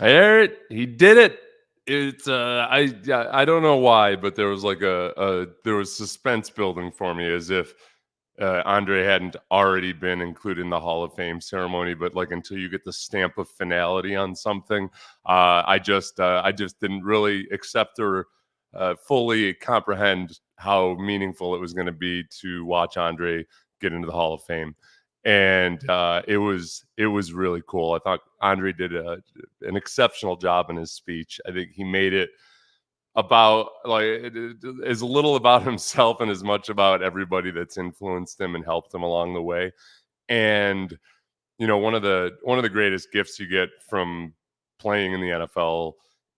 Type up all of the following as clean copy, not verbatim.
I heard it. He did it. It's I don't know why, but there was like there was suspense building for me as if Andre hadn't already been included in the Hall of Fame ceremony, but like until you get the stamp of finality on something, I just didn't really accept or fully comprehend how meaningful it was going to be to watch Andre get into the Hall of Fame. And it was really cool. I thought Andre did an exceptional job in his speech. I think he made it about like as little about himself and as much about everybody that's influenced him and helped him along the way. And one of the greatest gifts you get from playing in the NFL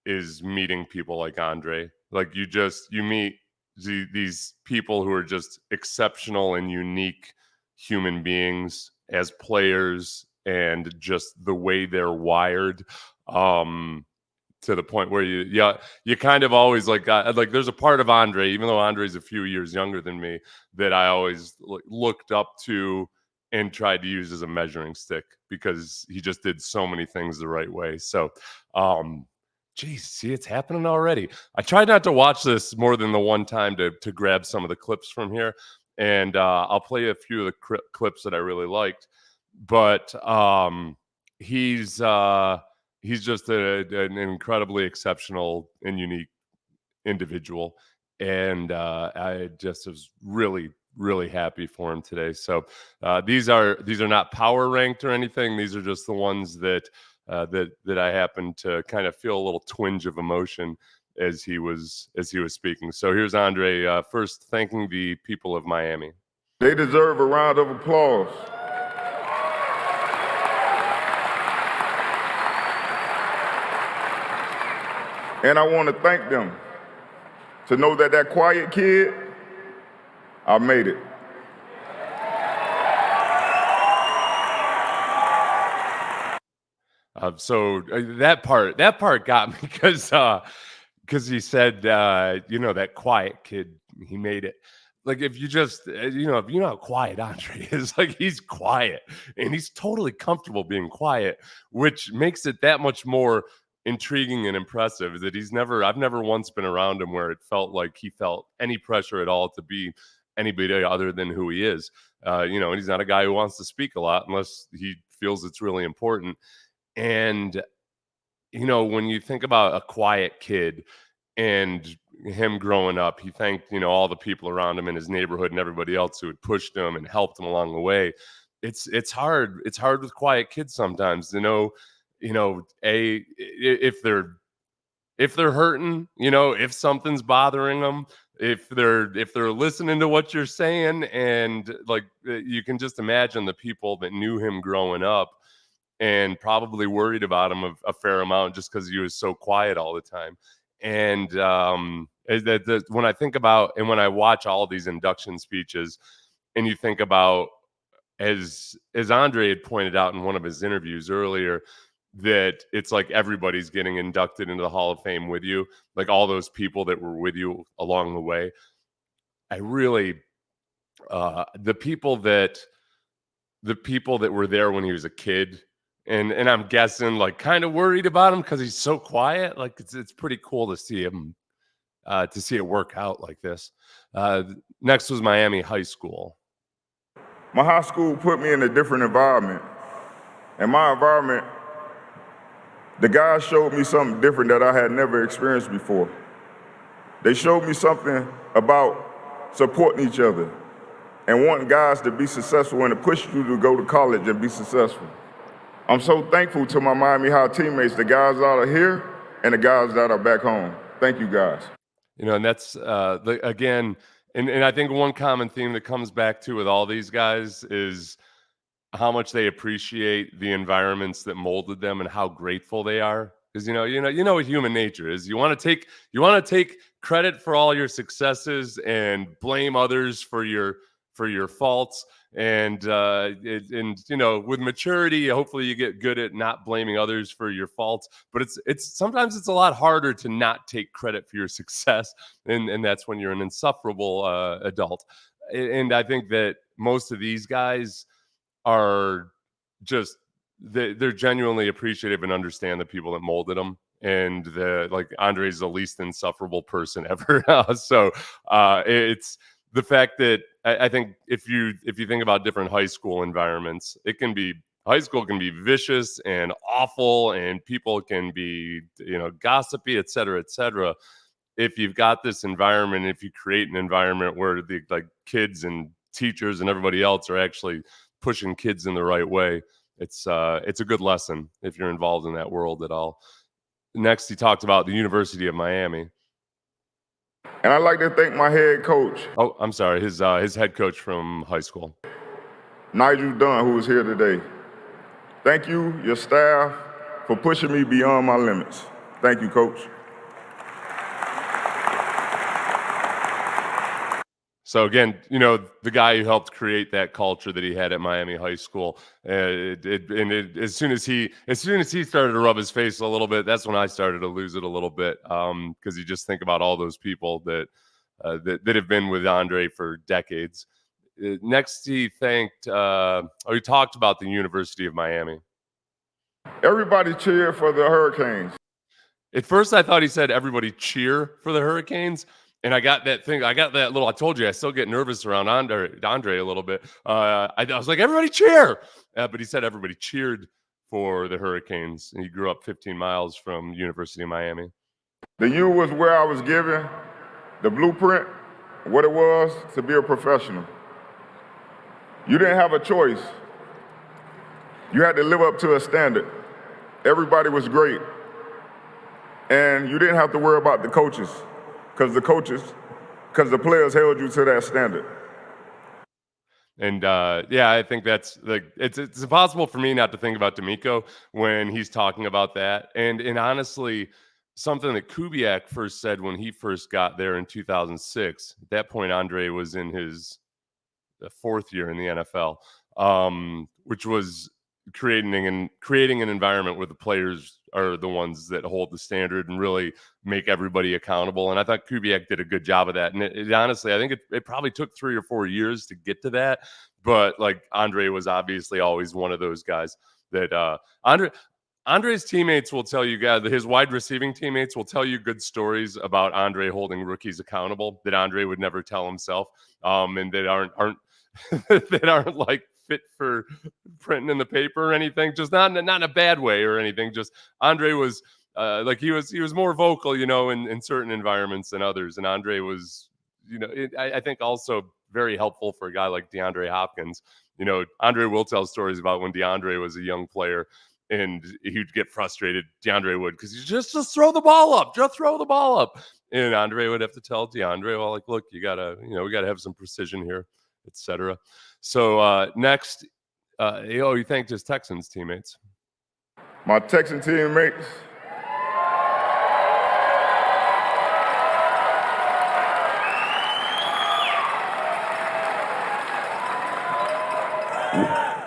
is meeting people like Andre. Like you meet these people who are just exceptional and unique human beings as players and just the way they're wired. To the point where you kind of always like there's a part of Andre, even though Andre's a few years younger than me, that I always looked up to and tried to use as a measuring stick because he just did so many things the right way. So, geez, see, it's happening already. I tried not to watch this more than the one time to grab some of the clips from here, and I'll play a few of the clips that I really liked. But he's just an incredibly exceptional and unique individual, and I just was really really happy for him today. So these are not power ranked or anything. These are just the ones that that I happened to kind of feel a little twinge of emotion as he was speaking. So here's Andre first thanking the people of Miami. They deserve a round of applause. And I want to thank them to know that that quiet kid, I made it. That part got me because he said that quiet kid, he made it. Like if you just if you know how quiet Andre is, like he's quiet and he's totally comfortable being quiet, which makes it that much more intriguing and impressive. That I've never once been around him where it felt like he felt any pressure at all to be anybody other than who he is. And he's not a guy who wants to speak a lot unless he feels it's really important. And when you think about a quiet kid and him growing up, he thanked all the people around him in his neighborhood and everybody else who had pushed him and helped him along the way. It's hard with quiet kids sometimes to know if they're hurting, if something's bothering them, if they're listening to what you're saying. And like you can just imagine the people that knew him growing up and probably worried about him a fair amount just because he was so quiet all the time. And when I think about and when I watch all these induction speeches, and you think about as Andre had pointed out in one of his interviews earlier, that it's like everybody's getting inducted into the Hall of Fame with you, like all those people that were with you along the way. I really the people that were there when he was a kid. And I'm guessing like kind of worried about him because he's so quiet. Like it's pretty cool to see him to see it work out like this. Next was Miami High School. My high school put me in a different environment. And my environment, the guys showed me something different that I had never experienced before. They showed me something about supporting each other and wanting guys to be successful and to push you to go to college and be successful. I'm so thankful to my Miami High teammates, the guys that are here and the guys that are back home. Thank you, guys. And that's again, and I think one common theme that comes back to with all these guys is how much they appreciate the environments that molded them and how grateful they are. Because you know what human nature is. You want to take credit for all your successes and blame others for your faults. And with maturity, hopefully you get good at not blaming others for your faults. But it's sometimes it's a lot harder to not take credit for your success, and that's when you're an insufferable adult. And I think that most of these guys are just they're genuinely appreciative and understand the people that molded them. And Andre's the least insufferable person ever. It's the fact that I think if you think about different high school environments, high school can be vicious and awful, and people can be gossipy, et cetera, et cetera. If you've got this environment, if you create an environment where the kids and teachers and everybody else are actually pushing kids in the right way, it's a good lesson if you're involved in that world at all. Next, he talked about the University of Miami. And I'd like to thank my head coach. Oh, I'm sorry, his head coach from high school, Nigel Dunn, who is here today. Thank you, your staff, for pushing me beyond my limits. Thank you, Coach. So again, the guy who helped create that culture that he had at Miami High School, as soon as he started to rub his face a little bit, that's when I started to lose it a little bit, because you just think about all those people that have been with Andre for decades. Next, he talked about the University of Miami. Everybody cheered for the Hurricanes. At first, I thought he said everybody cheer for the Hurricanes. And I got that little, I told you, I still get nervous around Andre a little bit. I was like, everybody cheer. But he said everybody cheered for the Hurricanes. And he grew up 15 miles from University of Miami. The U was where I was given the blueprint, what it was to be a professional. You didn't have a choice. You had to live up to a standard. Everybody was great. And you didn't have to worry about the coaches. Because the players held you to that standard. And I think that's it's impossible for me not to think about D'Amico when he's talking about that. And honestly, something that Kubiak first said when he first got there in 2006. At that point, Andre was in his fourth year in the NFL, which was creating an environment where the players are the ones that hold the standard and really make everybody accountable. And I thought Kubiak did a good job of that. And honestly, I think it probably took 3 or 4 years to get to that. But Andre was obviously always one of those guys that Andre's teammates will tell you guys, his wide receiving teammates will tell you good stories about Andre holding rookies accountable that Andre would never tell himself. And that aren't that aren't fit for printing in the paper or anything, just not in a bad way or anything. Just Andre was he was more vocal, in certain environments than others. And Andre was, I think also very helpful for a guy like DeAndre Hopkins. Andre will tell stories about when DeAndre was a young player and he'd get frustrated. DeAndre would, because he's just throw the ball up, And Andre would have to tell DeAndre, well, look, you gotta, we gotta have some precision here, etc. So next, he thanked his Texans teammates. My Texan teammates.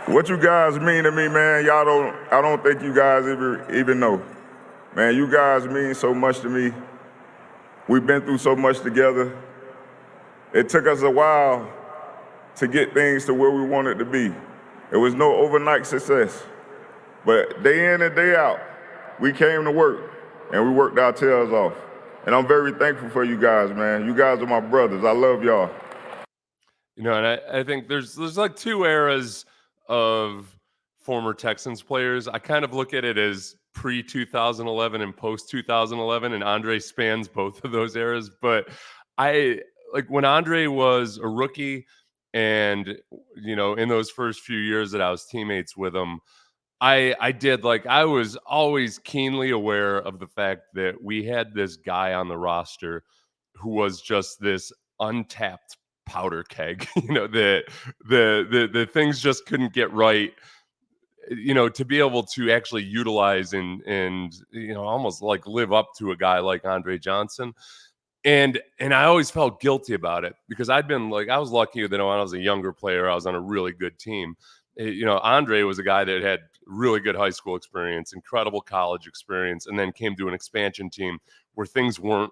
What you guys mean to me, man, I don't think you guys even know. Man, you guys mean so much to me. We've been through so much together. It took us a while to get things to where we wanted to be. It was no overnight success. But day in and day out, we came to work and we worked our tails off. And I'm very thankful for you guys, man. You guys are my brothers. I love y'all. And I think there's two eras of former Texans players. I kind of look at it as pre-2011 and post-2011, and Andre spans both of those eras. But when Andre was a rookie and, in those first few years that I was teammates with him, I was always keenly aware of the fact that we had this guy on the roster who was just this untapped powder keg, that the things just couldn't get right, to be able to actually utilize and almost live up to a guy like Andre Johnson. And I always felt guilty about it because I was lucky that when I was a younger player, I was on a really good team. Andre was a guy that had really good high school experience, incredible college experience, and then came to an expansion team where things weren't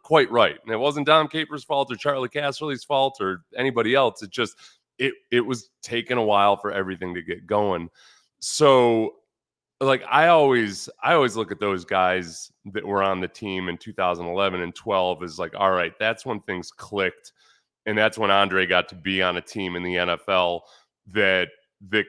quite right. And it wasn't Dom Capers' fault or Charlie Casserly's fault or anybody else. It was taking a while for everything to get going. So like I always look at those guys that were on the team in 2011 and 12 as like, all right, that's when things clicked, and that's when Andre got to be on a team in the NFL that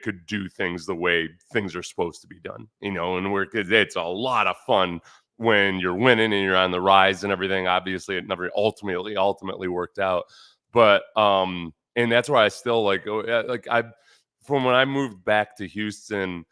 could do things the way things are supposed to be done, and it's a lot of fun when you're winning and you're on the rise and everything. Obviously, it never ultimately worked out, but and that's why I still like I from when I moved back to Houston,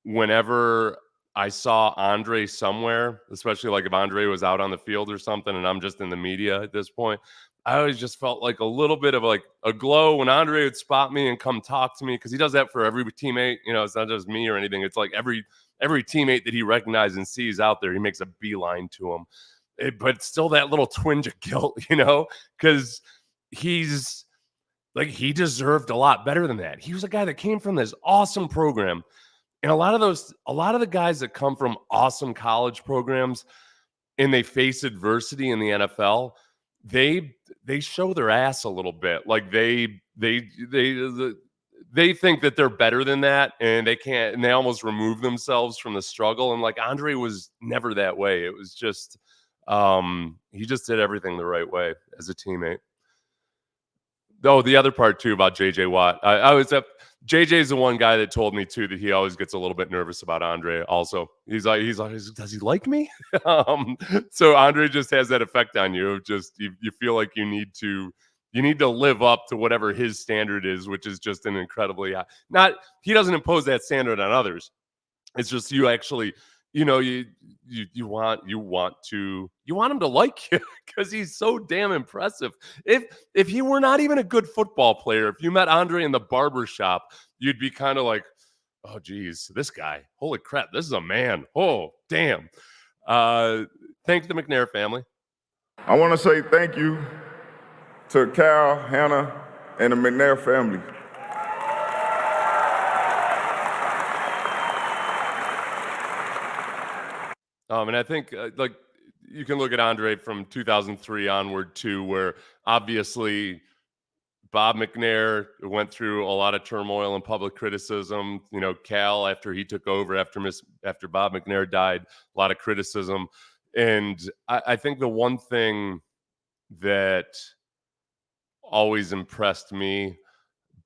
whenever I saw Andre somewhere, especially like if Andre was out on the field or something and I'm just in the media at this point, I always just felt like a little bit of like a glow when Andre would spot me and come talk to me, because he does that for every teammate. It's not just me or anything. It's like every teammate that he recognizes and sees out there, he makes a beeline to him. But still that little twinge of guilt, because he's like, he deserved a lot better than that. He was a guy that came from this awesome program. And a lot of the guys that come from awesome college programs and they face adversity in the NFL, they show their ass a little bit. Like they think that they're better than that, and they can't, and they almost remove themselves from the struggle. And like Andre was never that way. It was just he just did everything the right way as a teammate. Oh, the other part too about JJ Watt. I was up. JJ's the one guy that told me too that he always gets a little bit nervous about Andre. Also, he's like, does he like me? So Andre just has that effect on you. Just you feel like you need to live up to whatever his standard is, which is just an incredibly not. He doesn't impose that standard on others. It's just you actually, you want him to like you because he's so damn impressive. If he were not even a good football player, if you met Andre in the barber shop, you'd be kind of like, oh geez, this guy, holy crap, this is a man. Oh damn. Thank the McNair family. I want to say thank you to Cal, Hannah, and the McNair family. And I think like you can look at Andre from 2003 onward too, where obviously Bob McNair went through a lot of turmoil and public criticism. Cal, after he took over, after Bob McNair died, a lot of criticism. And I think the one thing that always impressed me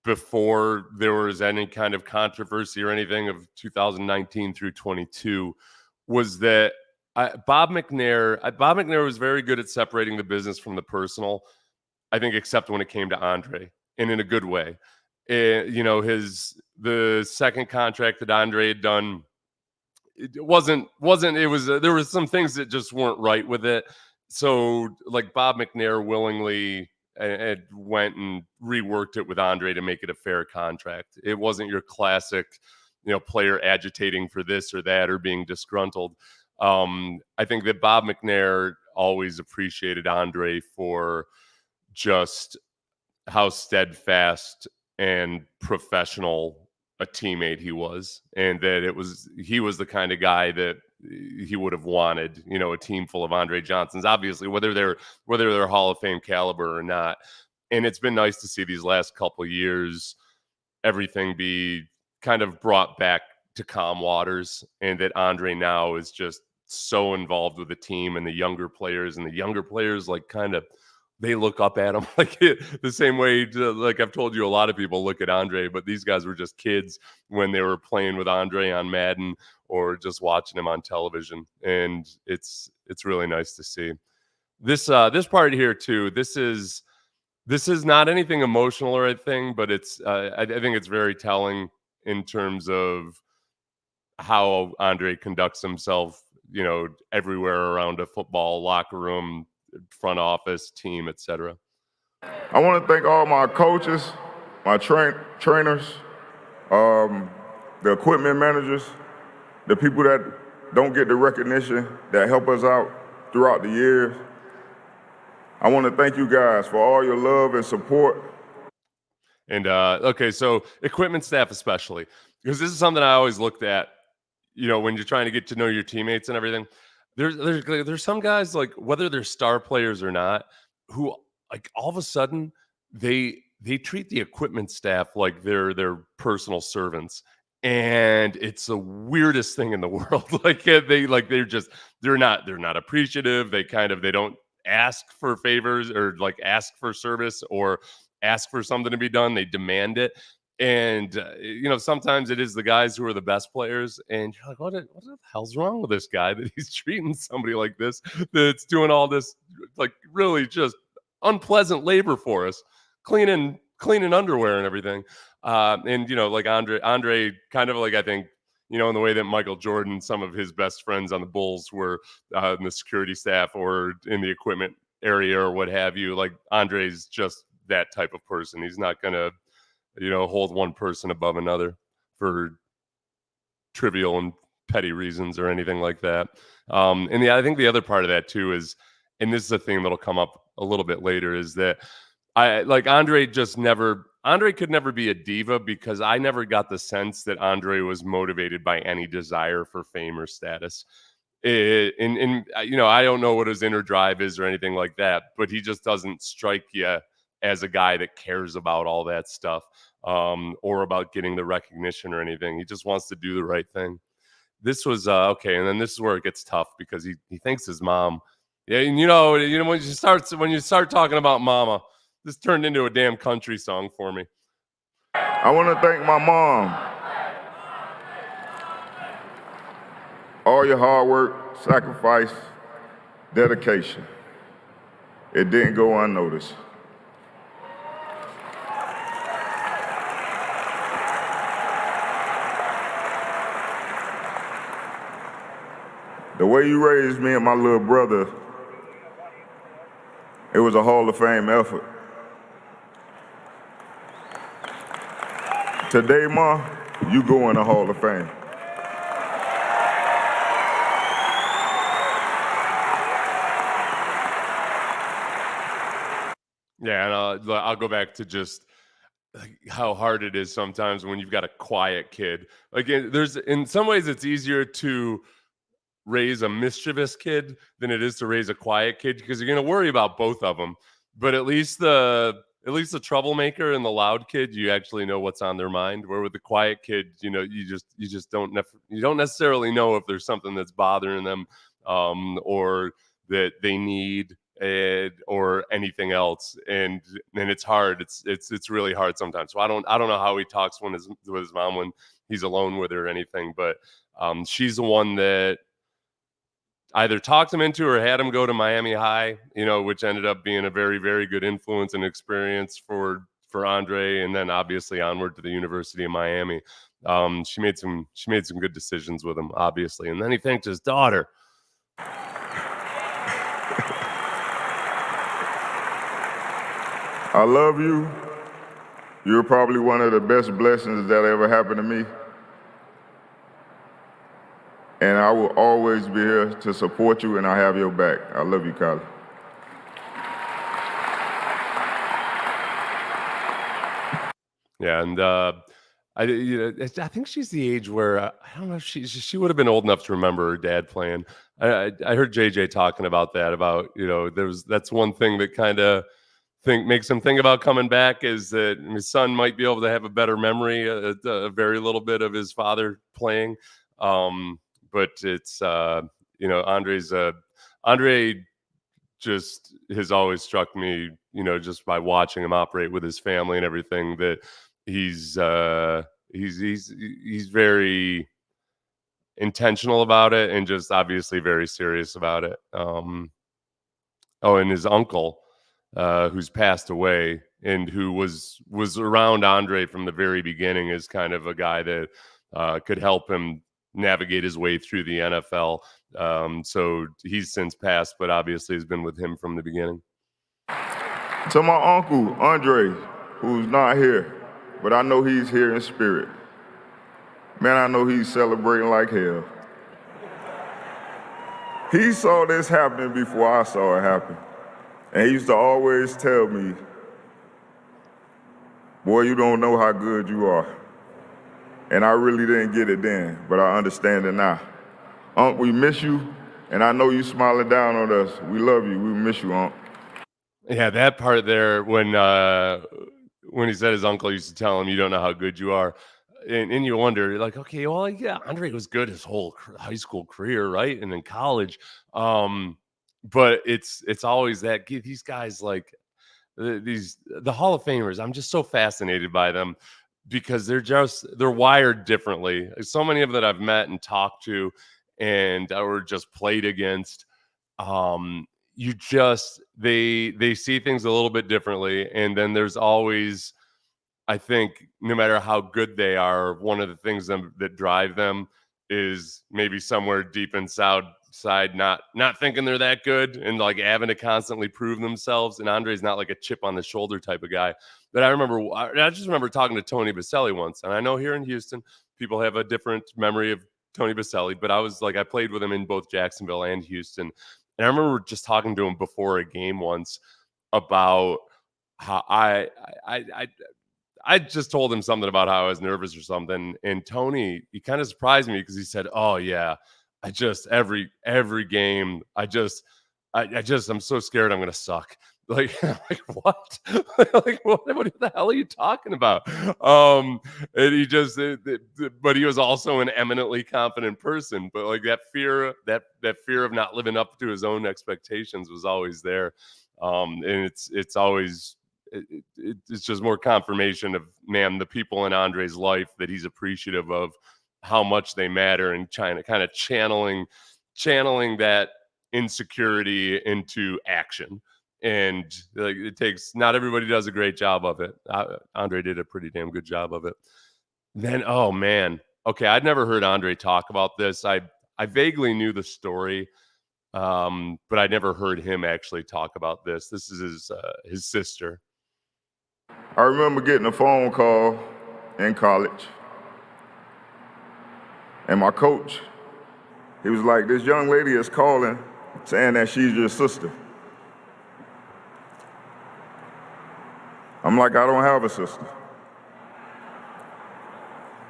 before there was any kind of controversy or anything of 2019 through 22 was that Bob McNair was very good at separating the business from the personal, I think, except when it came to Andre, and in a good way. The second contract that Andre had done, there was some things that just weren't right with it. So like Bob McNair willingly went and reworked it with Andre to make it a fair contract. It wasn't your classic, player agitating for this or that or being disgruntled. I think that Bob McNair always appreciated Andre for just how steadfast and professional a teammate he was, and that he was the kind of guy that he would have wanted, a team full of Andre Johnsons, obviously, whether they're Hall of Fame caliber or not. And it's been nice to see these last couple of years everything be kind of brought back to calm waters, and that Andre now is just so involved with the team and the younger players like kind of they look up at him like the same way like I've told you, a lot of people look at Andre, but these guys were just kids when they were playing with Andre on Madden or just watching him on television. And it's really nice to see this part here too. This is not anything emotional or anything, but it's I think it's very telling in terms of how Andre conducts himself, everywhere around a football locker room, front office, team, etc. I want to thank all my coaches, my trainers, the equipment managers, the people that don't get the recognition that help us out throughout the years. I want to thank you guys for all your love and support. And okay, so equipment staff especially, because this is something I always looked at, when you're trying to get to know your teammates and everything. There's some guys, like whether they're star players or not, who like all of a sudden they treat the equipment staff like they're their personal servants. and it's the weirdest thing in the world. They're not appreciative. They don't ask for favors or like ask for service or ask for something to be done. They demand it. And sometimes it is the guys who are the best players, and you're like, what the hell's wrong with this guy that he's treating somebody like this, that's doing all this like really just unpleasant labor for us, cleaning underwear and everything. And like Andre kind of like, I think, in the way that Michael Jordan, some of his best friends on the Bulls were in the security staff or in the equipment area or what have you. Like Andre's just that type of person. He's not gonna, hold one person above another for trivial and petty reasons or anything like that. I think the other part of that too is, and this is a thing that'll come up a little bit later, is that Andre could never be a diva, because I never got the sense that Andre was motivated by any desire for fame or status. I don't know what his inner drive is or anything like that, but he just doesn't strike you as a guy that cares about all that stuff, or about getting the recognition or anything. He just wants to do the right thing. This was okay, and then this is where it gets tough, because he thinks his mom. Yeah, and when you start talking about mama, this turned into a damn country song for me. I want to thank my mom. All your hard work, sacrifice, dedication. It didn't go unnoticed. The way you raised me and my little brother, it was a Hall of Fame effort. Today, Ma, you go in the Hall of Fame. Yeah, and I'll go back to just how hard it is sometimes when you've got a quiet kid. Again, in some ways it's easier to raise a mischievous kid than it is to raise a quiet kid, because you're going to worry about both of them. But at least the troublemaker and the loud kid, you actually know what's on their mind. Where with the quiet kid, you just don't necessarily know if there's something that's bothering them, or that they need, or anything else. And it's hard. It's really hard sometimes. So I don't know how he talks with his mom when he's alone with her or anything. But she's the one that either talked him into or had him go to Miami High, which ended up being a very, very good influence and experience for Andre, and then obviously onward to the University of Miami. She made some good decisions with him, obviously, and then he thanked his daughter. I love you. You're probably one of the best blessings that ever happened to me. And I will always be here to support you, and I have your back. I love you, Kylie. Yeah, and I think she's the age where I don't know if she would have been old enough to remember her dad playing. I heard JJ talking about that. About that's one thing that kind of makes him think about coming back, is that his son might be able to have a better memory, a very little bit of his father playing. But it's Andre just has always struck me, just by watching him operate with his family and everything, that he's very intentional about it, and just obviously very serious about it. And his uncle, who's passed away and who was around Andre from the very beginning, is kind of a guy that could help him navigate his way through the NFL. So he's since passed, but obviously has been with him from the beginning. To my uncle, Andre, who's not here, but I know he's here in spirit. Man, I know he's celebrating like hell. He saw this happening before I saw it happen. And he used to always tell me, boy, you don't know how good you are. And I really didn't get it then, but I understand it now. Unc, we miss you, and I know you smiling down on us. We love you. We miss you, Unc. Yeah, that part there, when he said his uncle used to tell him, you don't know how good you are. and you wonder, like, okay, well, yeah, Andre was good his whole high school career, right, and in college, but it's always that these guys like the Hall of Famers. I'm just so fascinated by them because they're wired differently. So many of them that I've met and talked to, and or just played against. You just they see things a little bit differently, and then there's always, I think, no matter how good they are, one of the things that drive them is maybe somewhere deep inside, not thinking they're that good and like having to constantly prove themselves. And Andre's not like a chip on the shoulder type of guy. But I just remember talking to Tony Baselli once, and I know here in Houston people have a different memory of Tony Baselli, but I played with him in both Jacksonville and Houston, and I remember just talking to him before a game once about how I just told him something about how I was nervous or something, and Tony, he kind of surprised me because he said, "Oh yeah, I just every game, I'm so scared I'm gonna suck." Like, like what? Like what the hell are you talking about? And he just, but he was also an eminently confident person. But like that fear of not living up to his own expectations was always there, and it's always it's just more confirmation of, man, the people in Andre's life that he's appreciative of, how much they matter, and trying to kind of channeling that insecurity into action. And like it takes, not everybody does a great job of it. Andre did a pretty damn good job of it. Then, oh man, okay, I'd never heard Andre talk about this. I vaguely knew the story, but I never heard him actually talk about this. This is his sister. I remember getting a phone call in college, and my coach, he was like, "This young lady is calling saying that she's your sister." I'm like, "I don't have a sister."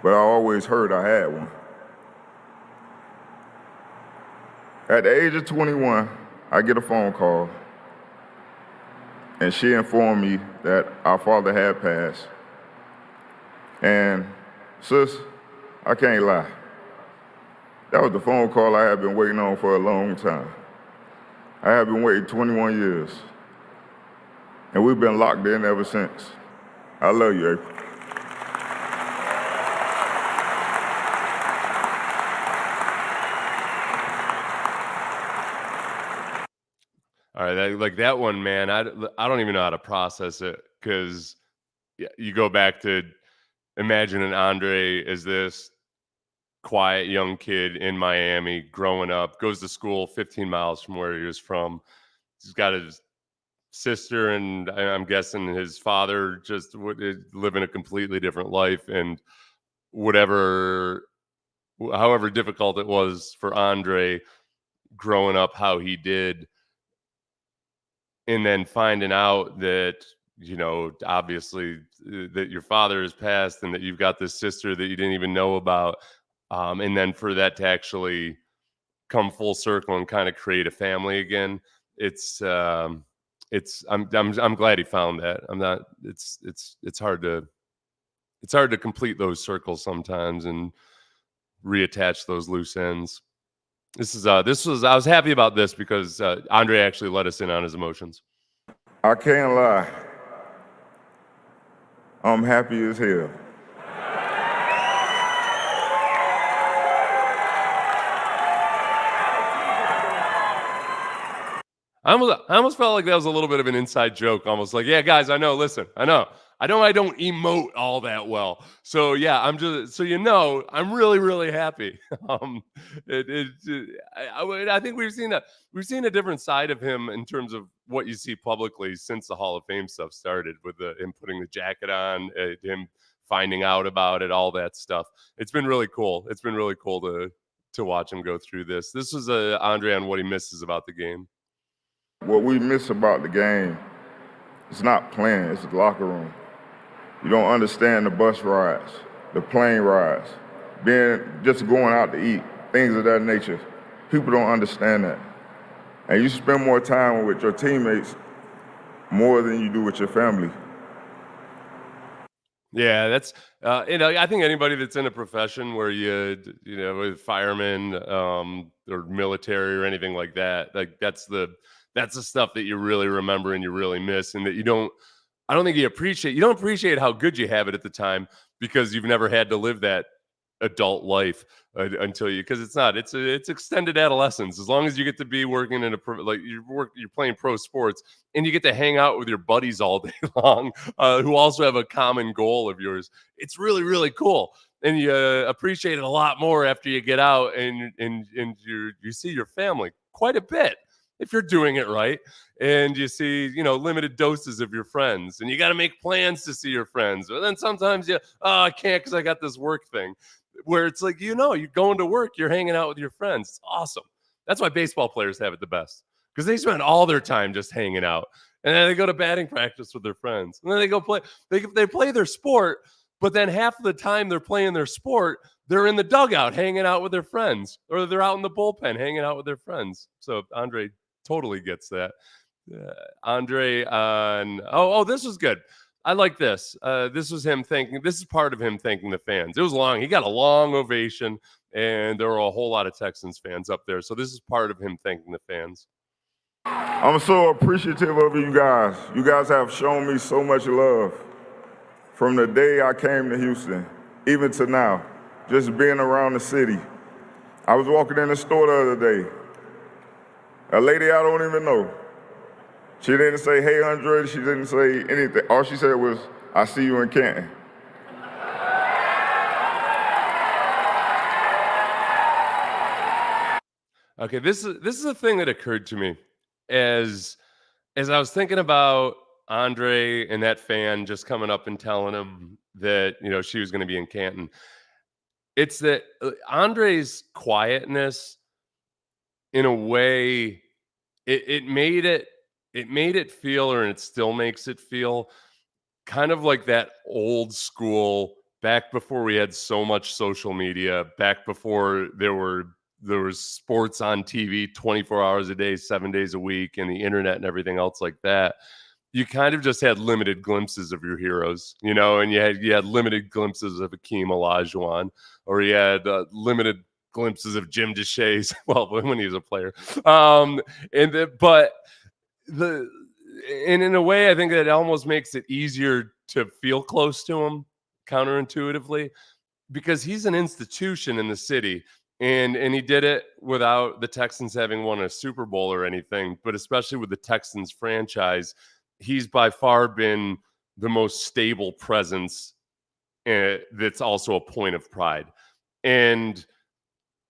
But I always heard I had one. At the age of 21, I get a phone call, and she informed me that our father had passed. And sis, I can't lie. That was the phone call I had been waiting on for a long time. I have been waiting 21 years. And we've been locked in ever since. I love you, April. All right, like that one, man. I don't even know how to process it, because you go back to imagining Andre as this quiet young kid in Miami, growing up, goes to school 15 miles from where he was from. He's got his sister, and I'm guessing his father just living a completely different life, and however difficult it was for Andre growing up how he did, and then finding out that, obviously, that your father has passed and that you've got this sister that you didn't even know about, and then for that to actually come full circle and kind of create a family again. I'm glad he found that. I'm not it's hard to complete those circles sometimes and reattach those loose ends. I was happy about this because Andre actually let us in on his emotions. I can't lie. I'm happy as hell. I almost felt like that was a little bit of an inside joke. Almost like, yeah, guys, I know. Listen, I know I don't emote all that well. So yeah, I'm just, so I'm really, really happy. Um, I think we've seen a different side of him in terms of what you see publicly since the Hall of Fame stuff started, with him putting the jacket on, him finding out about it, all that stuff. It's been really cool. It's been really cool to watch him go through this. This was Andre on what he misses about the game. What we miss about the game, it's not playing, it's the locker room. You don't understand the bus rides, the plane rides, just going out to eat, things of that nature. People don't understand that. And you spend more time with your teammates more than you do with your family. Yeah, that's I think anybody that's in a profession where with firemen or military or anything like that, like that's the stuff that you really remember and you really miss, and that I don't think you don't appreciate how good you have it at the time because you've never had to live that adult life until because it's extended adolescence. As long as you get to be working in you're playing pro sports and you get to hang out with your buddies all day long, who also have a common goal of yours. It's really, really cool, and you appreciate it a lot more after you get out and you see your family quite a bit if you're doing it right, and you see limited doses of your friends, and you got to make plans to see your friends. But then sometimes I can't because I got this work thing, where it's like you're going to work, you're hanging out with your friends. It's awesome. That's why baseball players have it the best, because they spend all their time just hanging out, and then they go to batting practice with their friends, and then they go play. They play their sport, but then half of the time they're playing their sport, they're in the dugout hanging out with their friends, or they're out in the bullpen hanging out with their friends. So Andre totally gets that. Andre on this was good. I like this. This was him thanking. This is part of him thanking the fans. It was long. He got a long ovation, and there were a whole lot of Texans fans up there. So this is part of him thanking the fans. I'm so appreciative of you guys. You guys have shown me so much love from the day I came to Houston, even to now, just being around the city. I was walking in the store the other day. A lady I don't even know. She didn't say, "Hey, Andre." She didn't say anything. All she said was, "I see you in Canton." Okay, this is a thing that occurred to me as I was thinking about Andre and that fan just coming up and telling him that she was going to be in Canton. It's that Andre's quietness, in a way, it made it feel, or it still makes it feel, kind of like that old school, back before we had so much social media, back before there was sports on TV 24 hours a day, 7 days a week, and the internet and everything else like that. You kind of just had limited glimpses of your heroes, and you had limited glimpses of Akeem Olajuwon, or you had limited glimpses of Jim DeShays. Well, when he was a player, but the and in a way, I think that almost makes it easier to feel close to him, counterintuitively, because he's an institution in the city, and he did it without the Texans having won a Super Bowl or anything, but especially with the Texans franchise, he's by far been the most stable presence, that's also a point of pride. And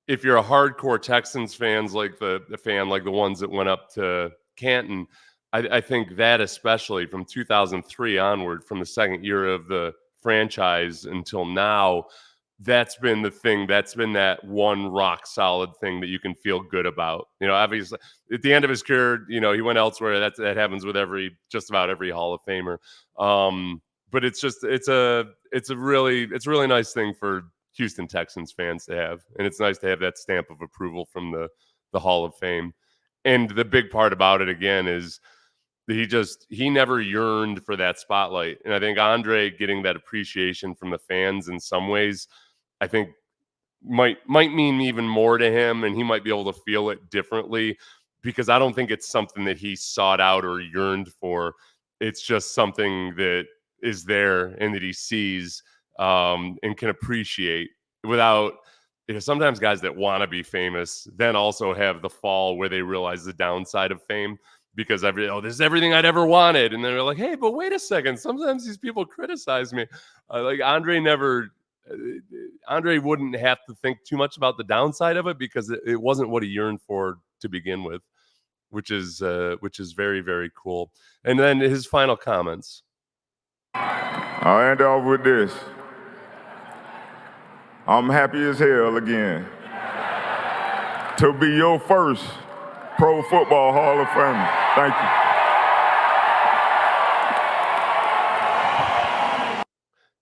if you're a hardcore Texans fans, like the fan, like the ones that went up to Canton, I think that especially from 2003 onward, from the second year of the franchise until now, that's been the thing. That's been that one rock solid thing that you can feel good about. Obviously, at the end of his career, he went elsewhere. That happens with just about every Hall of Famer. But it's a really nice thing for Houston Texans fans to have, and it's nice to have that stamp of approval from the Hall of Fame. And the big part about it again is he never yearned for that spotlight. And I think Andre getting that appreciation from the fans in some ways, I think might mean even more to him, and he might be able to feel it differently, because I don't think it's something that he sought out or yearned for. It's just something that is there and that he sees, and can appreciate without. Sometimes guys that want to be famous then also have the fall where they realize the downside of fame, because this is everything I'd ever wanted, and then they're like, hey, but wait a second, sometimes these people criticize me. Like Andre wouldn't have to think too much about the downside of it, because it wasn't what he yearned for to begin with, which is very, very cool. And then his final comments. I'll end off with this. I'm happy as hell again to be your first Pro Football Hall of Famer. Thank you.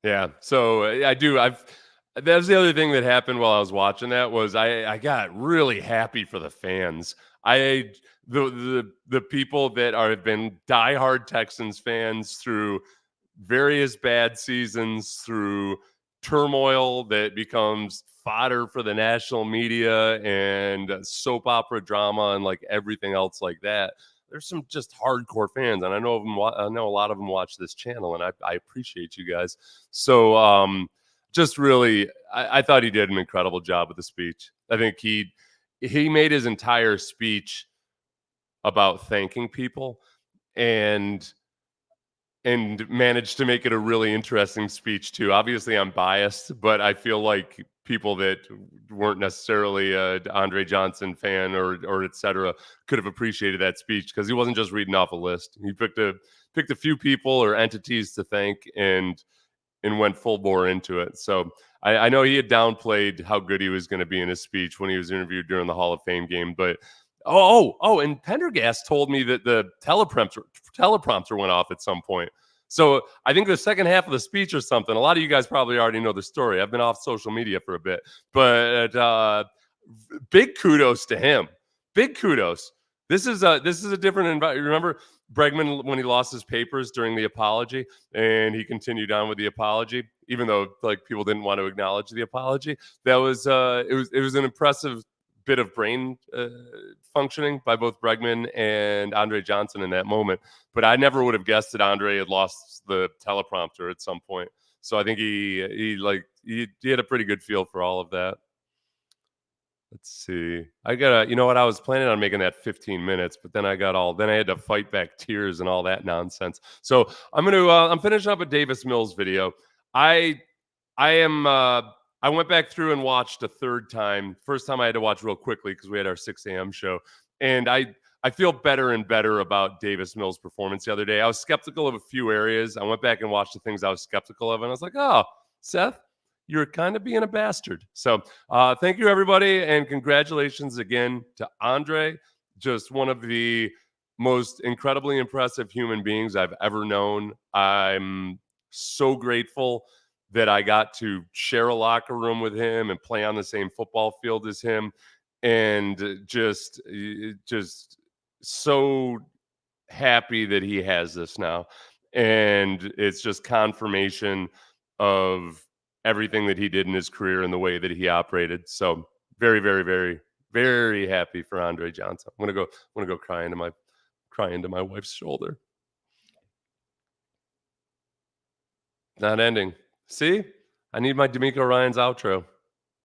Yeah, so that was the other thing that happened while I was watching that, was I got really happy for the fans. The people that have been diehard Texans fans through various bad seasons, through turmoil that becomes fodder for the national media and soap opera drama and like everything else like that. There's some just hardcore fans, and I know of them. I know a lot of them watch this channel, and I appreciate you guys. So, just really, I thought he did an incredible job with the speech. I think he made his entire speech about thanking people, and managed to make it a really interesting speech too. Obviously, I'm biased, but I feel like people that weren't necessarily a Andre Johnson fan or et cetera could have appreciated that speech, because he wasn't just reading off a list. He picked a few people or entities to thank, and went full bore into it. So I know he had downplayed how good he was going to be in his speech when he was interviewed during the Hall of Fame game, but and Pendergast told me that the teleprompter went off at some point. So I think the second half of the speech or something, a lot of you guys probably already know the story. I've been off social media for a bit, but big kudos to him. Big kudos. This is a different environment. Remember Bregman when he lost his papers during the apology, and he continued on with the apology, even though like people didn't want to acknowledge the apology. That was it was an impressive bit of brain functioning by both Bregman and Andre Johnson in that moment. But I never would have guessed that Andre had lost the teleprompter at some point. So I think he had a pretty good feel for all of that. Let's see. I was planning on making that 15 minutes, but then I had to fight back tears and all that nonsense. So I'm finishing up a Davis Mills video. I went back through and watched a third time. First time I had to watch real quickly because we had our 6 a.m. show. And I feel better and better about Davis Mills' performance the other day. I was skeptical of a few areas. I went back and watched the things I was skeptical of, and I was like, oh, Seth, you're kind of being a bastard. So thank you, everybody, and congratulations again to Andre. Just one of the most incredibly impressive human beings I've ever known. I'm so grateful that I got to share a locker room with him and play on the same football field as him, and just so happy that he has this now. And it's just confirmation of everything that he did in his career and the way that he operated. So very, very, very, very happy for Andre Johnson. I'm gonna go cry into my wife's shoulder. Not ending. See? I need my D'Amico Ryans outro.